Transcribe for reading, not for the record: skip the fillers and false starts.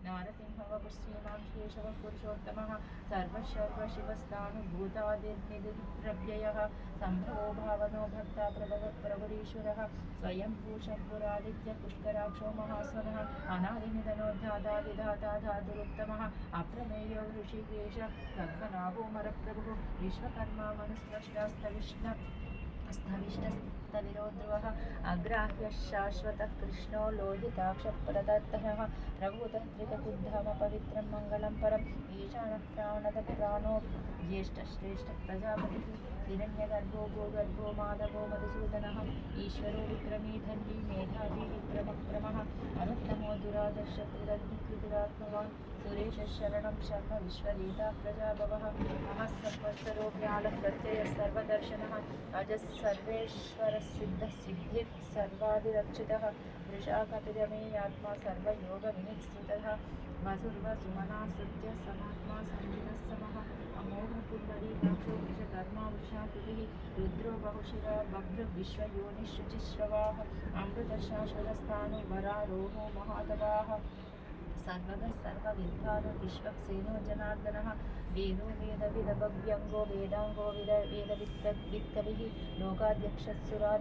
नारसिंहः श्रीमान् केशवः पुरुषोत्तमः सर्वशर्वशिवस्तानुभूतादिर्निधिद्रव्ययः सम्भवो भावनो भक्ता प्रभुरीश्वरः स्वयं भूषम्पुरादित्य पुष्कराक्षो महास्वनः अनादिनिधनो धाता विधाता धातुरुत्तमः अप्रमेयो ऋषिकेश गगनाभो मरप्रभुः विश्वकर्मा मनुस्रष्टास्तविष्टस्तविरो ध्रुवः अग्राह्यः शाश्वतः कृष्णो लोहिताक्षप्रदत्तः रघुतत्रिकबुद्धाम पवित्रं मङ्गलं परम् ईशानः प्राणो ज्येष्ठश्रेष्ठः प्रजापतिः हिरण्यगर्भो गोगर्भो माधवो मधुसूदनः ईश्वरो विक्रमी धन्वी मेधावी विक्रमक्रमः अनुत्तमो दुरादर्शकृतरात्मवान् सुरेशः शरणं शर्म विश्ववेदा प्रजाभवः महः संवत्सरो ज्ञानप्रत्ययः सर्वदर्शनः अजः सर्वेश्वरसिद्धसिद्धिः सर्वादिरक्षितः वृषाकपिरमेयात्मा सर्वयोगविनिःसृतः वसुर्वसुमना सत्य समात्मा सञ्जिनः समः अमोघपुण्डरीकाक्षो वृषधर्मा वृषाकृतिः रुद्रो बहुशिरा बभ्रविश्वयोनिशुचिश्रवाः अमृतशाश्वतस्थानो वरारोहो महातवाः सर्वगः सर्वविद्वानो विश्वक्सेनो जनार्दनः वेदो वेदविदभव्यङ्गो वेदाङ्गो वेदवित्तविः लोकाध्यक्षः सुरा